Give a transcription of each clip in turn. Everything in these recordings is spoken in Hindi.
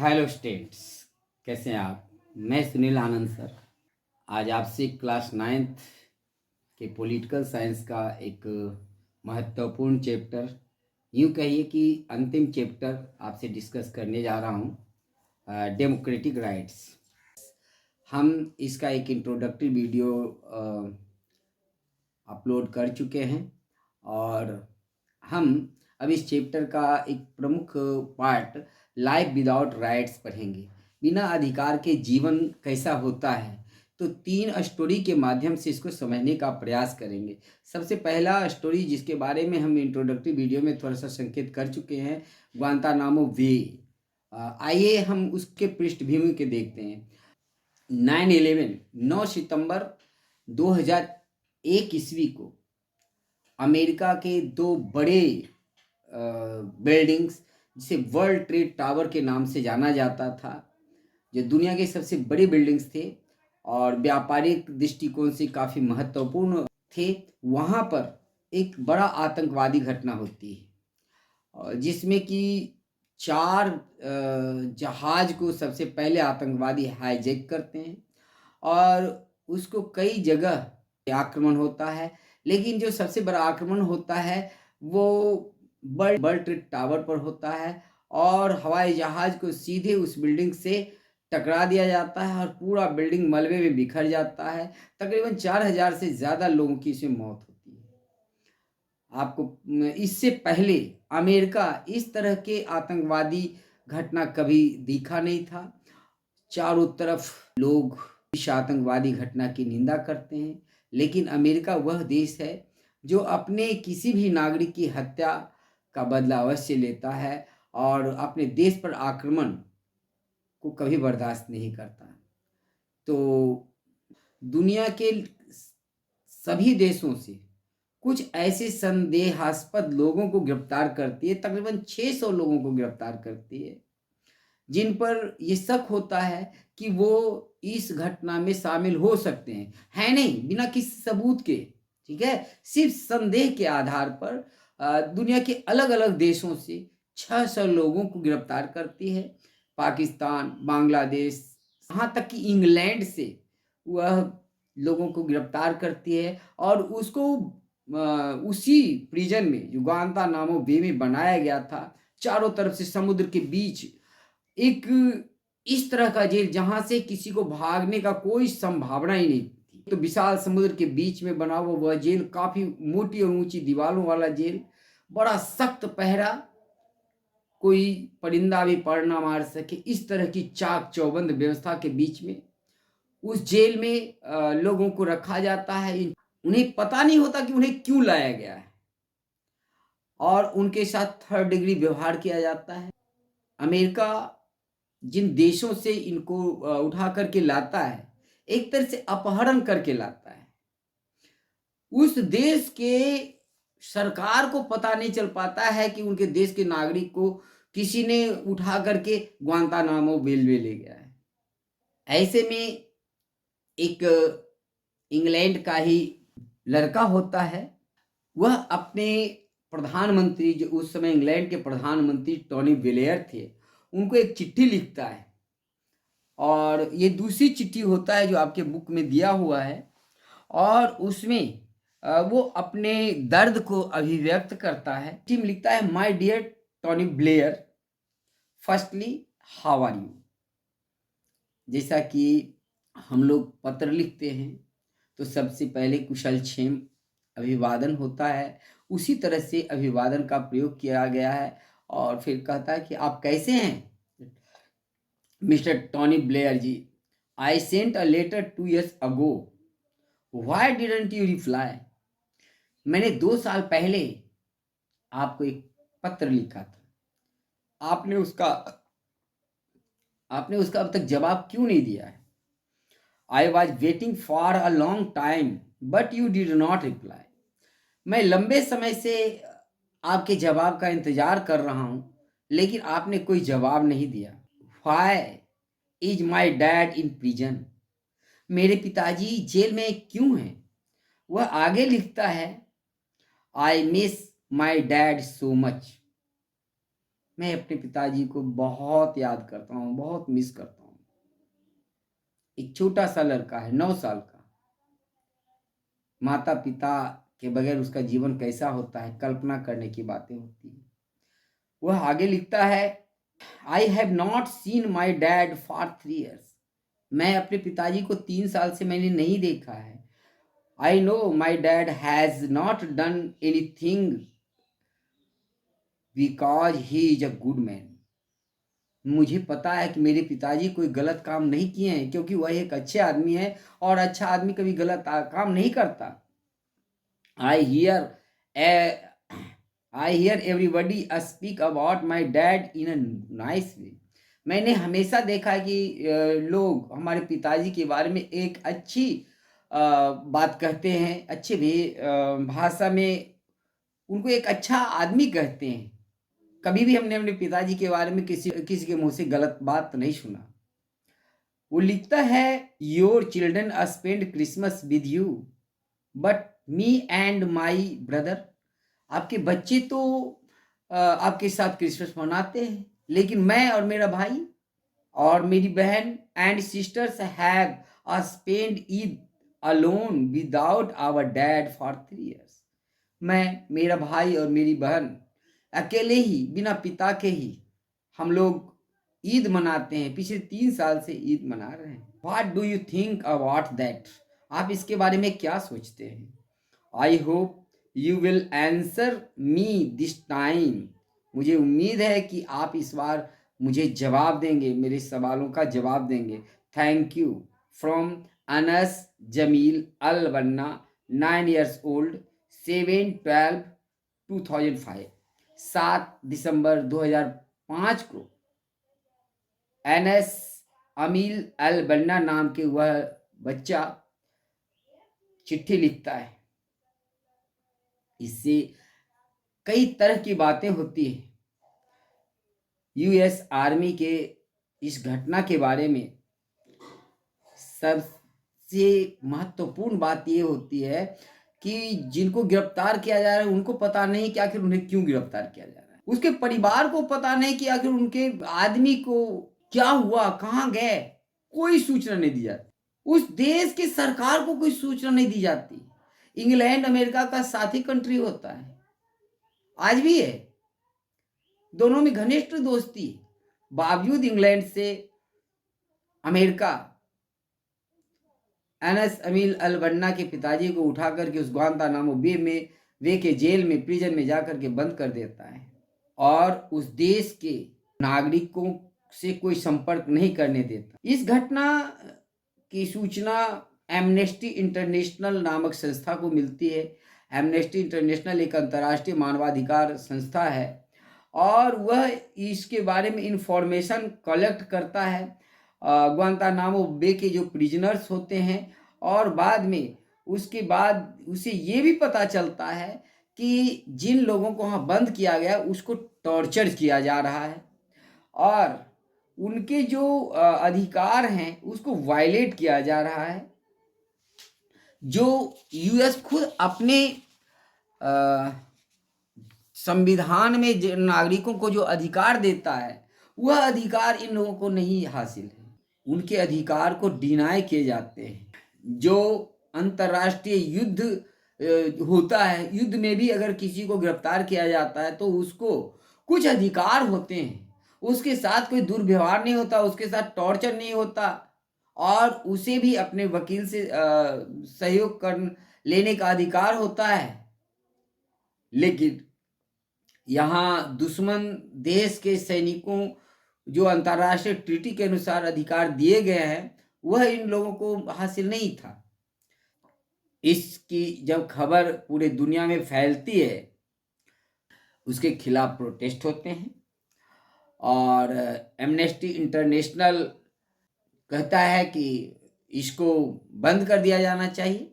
हेलो स्टूडेंट्स, कैसे हैं आप। मैं सुनील आनंद सर आज आपसे क्लास 9th के पॉलिटिकल साइंस का एक महत्वपूर्ण चैप्टर, यूँ कहिए कि अंतिम चैप्टर आपसे डिस्कस करने जा रहा हूँ, डेमोक्रेटिक राइट्स। हम इसका एक इंट्रोडक्टरी वीडियो अपलोड कर चुके हैं और हम अब इस चैप्टर का एक प्रमुख पार्ट लाइफ विदाउट राइट्स पढ़ेंगे। बिना अधिकार के जीवन कैसा होता है, तो 3 स्टोरी के माध्यम से इसको समझने का प्रयास करेंगे। सबसे पहला स्टोरी जिसके बारे में हम इंट्रोडक्टरी वीडियो में थोड़ा सा संकेत कर चुके हैं, ग्वांतानामो वे। आइए हम उसके पृष्ठभूमि के देखते हैं। 9 सितंबर 2001 ईस्वी को अमेरिका के 2 बड़े बिल्डिंग्स, जिसे वर्ल्ड ट्रेड टावर के नाम से जाना जाता था, जो दुनिया के सबसे बड़े बिल्डिंग्स थे और व्यापारिक दृष्टिकोण से काफ़ी महत्वपूर्ण थे, वहाँ पर एक बड़ा आतंकवादी घटना होती है, जिसमें कि 4 जहाज को सबसे पहले आतंकवादी हाईजैक करते हैं और उसको कई जगह आक्रमण होता है। लेकिन जो सबसे बड़ा आक्रमण होता है वो वर्ल्ड ट्रेड टावर पर होता है और हवाई जहाज को सीधे उस बिल्डिंग से टकरा दिया जाता है और पूरा बिल्डिंग मलबे में बिखर जाता है। तकरीबन 4000 से ज़्यादा लोगों की इसमें मौत होती है। आपको इससे पहले अमेरिका इस तरह के आतंकवादी घटना कभी दिखा नहीं था। चारों तरफ लोग इस आतंकवादी घटना की निंदा करते हैं, लेकिन अमेरिका वह देश है जो अपने किसी भी नागरिक की हत्या का बदला अवश्य लेता है और अपने देश पर आक्रमण को कभी बर्दाश्त नहीं करता। तो दुनिया के सभी देशों से कुछ ऐसे संदेहास्पद लोगों को गिरफ्तार करती है, तकरीबन 600 लोगों को गिरफ्तार करती है, जिन पर ये शक होता है कि वो इस घटना में शामिल हो सकते हैं। है नहीं, बिना किसी सबूत के, ठीक है, सिर्फ संदेह के आधार पर दुनिया के अलग अलग देशों से 600 लोगों को गिरफ्तार करती है। पाकिस्तान, बांग्लादेश, यहाँ तक कि इंग्लैंड से वह लोगों को गिरफ्तार करती है और उसको उसी प्रिजन में जो ग्वांतानामो बे में बनाया गया था, चारों तरफ से समुद्र के बीच एक इस तरह का जेल जहां से किसी को भागने का कोई संभावना ही नहीं थी। तो विशाल समुद्र के बीच में बना हुआ वह जेल, काफी मोटी और ऊंची दीवारों वाला जेल, बड़ा सख्त पहरा, कोई परिंदा भी पर ना मार सके, इस तरह की चाक चौबंद व्यवस्था के बीच में उस जेल में लोगों को रखा जाता है। उन्हें पता नहीं होता कि उन्हें क्यों लाया गया है और उनके साथ 3rd डिग्री व्यवहार किया जाता है। अमेरिका जिन देशों से इनको उठा करके लाता है, एक तरह से अपहरण करके लाता है। उस देश के सरकार को पता नहीं चल पाता है कि उनके देश के नागरिक को किसी ने उठा करके ग्वांतानामो बे ले गया है। ऐसे में एक इंग्लैंड का ही लड़का होता है, वह अपने प्रधानमंत्री, जो उस समय इंग्लैंड के प्रधानमंत्री टोनी ब्लेयर थे, उनको एक चिट्ठी लिखता है और ये दूसरी चिट्ठी होता है जो आपके बुक में दिया हुआ है और उसमें वो अपने दर्द को अभिव्यक्त करता है। चिट्ठी में लिखता है, my dear Tony Blair, firstly how are you. जैसा कि हम लोग पत्र लिखते हैं तो सबसे पहले कुशल क्षेम अभिवादन होता है, उसी तरह से अभिवादन का प्रयोग किया गया है और फिर कहता है कि आप कैसे हैं mister Tony Blair ji. I sent a letter 2 years अगो, व्हाई डिडंट यू रिप्लाई। मैंने 2 साल पहले आपको एक पत्र लिखा था, आपने उसका अब तक जवाब क्यों नहीं दिया है। I was waiting for a long time but you did not reply. मैं लंबे समय से आपके जवाब का इंतजार कर रहा हूं, लेकिन आपने कोई जवाब नहीं दिया। Why is my dad in prison. मेरे पिताजी जेल में क्यों हैं। वह आगे लिखता है, I miss my dad so much. मैं अपने पिताजी को बहुत याद करता हूँ, बहुत मिस करता हूँ। एक छोटा सा लड़का है, 9 साल का। माता पिता के बगैर उसका जीवन कैसा होता है, कल्पना करने की बातें होती है। वह आगे लिखता है, I have not seen my dad for 3 years। मैं अपने पिताजी को 3 साल से मैंने नहीं देखा है। I know my dad has not done anything because he is a good man. मुझे पता है कि मेरे पिताजी कोई गलत काम नहीं किए हैं, क्योंकि वह एक अच्छे आदमी है और अच्छा आदमी कभी गलत काम नहीं करता। I here I hear everybody speak about my dad in a nice way. मैंने हमेशा देखा कि लोग हमारे पिताजी के बारे में एक अच्छी बात कहते हैं, अच्छे भी भाषा में उनको एक अच्छा आदमी कहते हैं। कभी भी हमने अपने पिताजी के बारे में किसी किसी के मुंह से गलत बात नहीं सुना। वो लिखता है, your children spend Christmas with you but me and my brother. आपके बच्चे तो आपके साथ क्रिसमस मनाते हैं, लेकिन मैं और मेरा भाई और मेरी बहन and sisters have spend Eid alone without our dad for 3 years। मैं, मेरा भाई और मेरी बहन अकेले ही, बिना पिता के ही हम लोग ईद मनाते हैं। पिछले 3 साल से ईद मना रहे हैं। What do you think about that? आप इसके बारे में क्या सोचते हैं? I hope you will answer me this time. मुझे उम्मीद है कि आप इस बार मुझे जवाब देंगे, मेरे सवालों का जवाब देंगे। Thank you from Anas Jamil Al Banna, 9 years old, 7/12/2005। 7 दिसंबर 2005 को एनएस अमील अल बन्ना नाम के वह बच्चा चिट्ठी लिखता है। इससे कई तरह की बातें होती है। यूएस आर्मी के इस घटना के बारे में सबसे महत्वपूर्ण बात यह होती है कि जिनको गिरफ्तार किया जा रहा है उनको पता नहीं कि आखिर उन्हें क्यों गिरफ्तार किया जा रहा है। उसके परिवार को पता नहीं कि आखिर उनके आदमी को क्या हुआ, कहाँ गए, कोई सूचना नहीं दी जाती। उस देश की सरकार को कोई सूचना नहीं दी जाती। इंग्लैंड अमेरिका का साथी कंट्री होता है, आज भी है, दोनों में घनिष्ठ दोस्ती। बावजूद इंग्लैंड से अमेरिका एनएस अमील अल बन्ना के पिताजी को उठा करके उस ग्वांतानामो बे के जेल में, प्रिजन में जाकर के बंद कर देता है और उस देश के नागरिकों से कोई संपर्क नहीं करने देता। इस घटना की सूचना एमनेस्टी इंटरनेशनल नामक संस्था को मिलती है। एमनेस्टी इंटरनेशनल एक अंतर्राष्ट्रीय मानवाधिकार संस्था है और वह इसके बारे में इंफॉर्मेशन कलेक्ट करता है ग्वांतानामो बे के जो प्रिजनर्स होते हैं। और बाद में उसके बाद उसे ये भी पता चलता है कि जिन लोगों को वहाँ बंद किया गया उसको टॉर्चर किया जा रहा है और उनके जो अधिकार हैं उसको वायलेट किया जा रहा है। जो यूएस खुद अपने संविधान में नागरिकों को जो अधिकार देता है वह अधिकार इन लोगों को नहीं हासिल है। उनके अधिकार को डिनाई किए जाते हैं। जो अंतर्राष्ट्रीय युद्ध होता है, युद्ध में भी अगर किसी को गिरफ्तार किया जाता है तो उसको कुछ अधिकार होते हैं, उसके साथ कोई दुर्व्यवहार नहीं होता, उसके साथ टॉर्चर नहीं होता और उसे भी अपने वकील से सहयोग कर लेने का अधिकार होता है। लेकिन यहाँ दुश्मन देश के सैनिकों जो अंतर्राष्ट्रीय ट्रीटी के अनुसार अधिकार दिए गए हैं वह इन लोगों को हासिल नहीं था। इसकी जब खबर पूरे दुनिया में फैलती है उसके खिलाफ प्रोटेस्ट होते हैं और एमनेस्टी इंटरनेशनल कहता है कि इसको बंद कर दिया जाना चाहिए।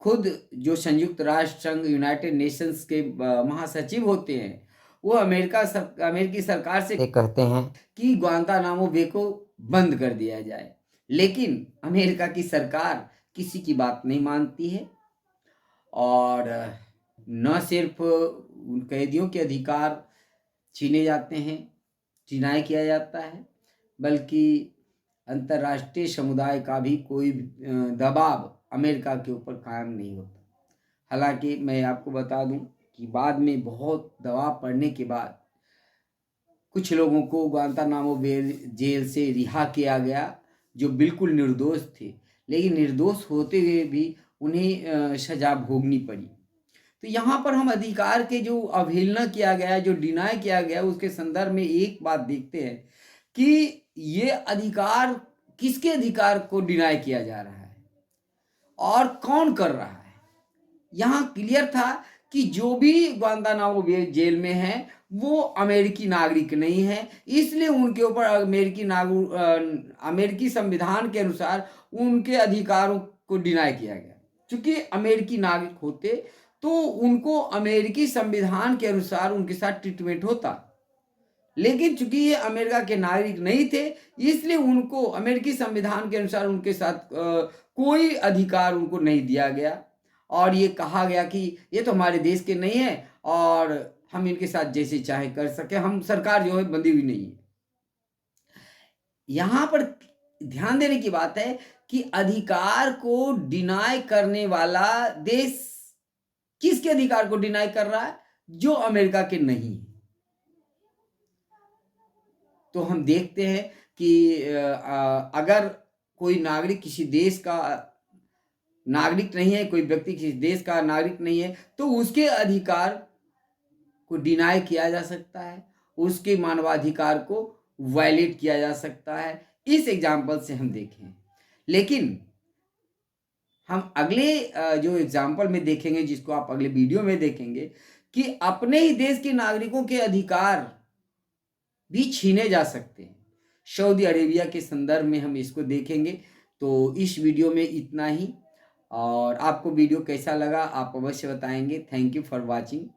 खुद जो संयुक्त राष्ट्र संघ, यूनाइटेड नेशंस के महासचिव होते हैं वो अमेरिकी सरकार से कहते हैं कि ग्वांतानामो बे को बंद कर दिया जाए, लेकिन अमेरिका की सरकार किसी की बात नहीं मानती है और न सिर्फ उन कैदियों के अधिकार छीने जाते हैं, डिनाई किया जाता है, बल्कि अंतर्राष्ट्रीय समुदाय का भी कोई दबाव अमेरिका के ऊपर कायम नहीं होता। हालांकि मैं आपको बता दूं कि बाद में बहुत दबाव पड़ने के बाद कुछ लोगों को ग्वांतानामो बे जेल से रिहा किया गया, जो बिल्कुल निर्दोष थे, लेकिन निर्दोष होते हुए भी उन्हें सजा भोगनी पड़ी। तो यहाँ पर हम अधिकार के जो अवहेलना किया गया, जो डिनाई किया गया, उसके संदर्भ में एक बात देखते हैं कि ये अधिकार, किसके अधिकार को डिनाई किया जा रहा है और कौन कर रहा है। यहाँ क्लियर था कि जो भी ग्वांतानामो बे जेल में है वो अमेरिकी नागरिक नहीं है, इसलिए उनके ऊपर अमेरिकी संविधान के अनुसार उनके अधिकारों को डिनाई किया गया। चूंकि अमेरिकी नागरिक होते तो उनको अमेरिकी संविधान के अनुसार उनके साथ ट्रीटमेंट होता, लेकिन चूंकि ये अमेरिका के नागरिक नहीं थे, इसलिए उनको अमेरिकी संविधान के अनुसार उनके साथ कोई अधिकार उनको नहीं दिया गया और ये कहा गया कि ये तो हमारे देश के नहीं है और हम इनके साथ जैसे चाहे कर सके, हम सरकार जो है बंधी हुई नहीं है। यहाँ पर ध्यान देने की बात है कि अधिकार को डिनाई करने वाला देश किसके अधिकार को डिनाई कर रहा है? जो अमेरिका के नहीं है। तो हम देखते हैं कि अगर कोई नागरिक किसी देश का नागरिक नहीं है, कोई व्यक्ति किसी देश का नागरिक नहीं है, तो उसके अधिकार को डिनाई किया जा सकता है, उसके मानवाधिकार को वायलेट किया जा सकता है। इस एग्जाम्पल से हम देखें, लेकिन हम अगले जो एग्जाम्पल में देखेंगे, जिसको आप अगले वीडियो में देखेंगे, कि अपने ही देश के नागरिकों के अधिकार भी छीने जा सकते हैं। सऊदी अरेबिया के संदर्भ में हम इसको देखेंगे। तो इस वीडियो में इतना ही, और आपको वीडियो कैसा लगा आप अवश्य बताएंगे। Thank you for watching.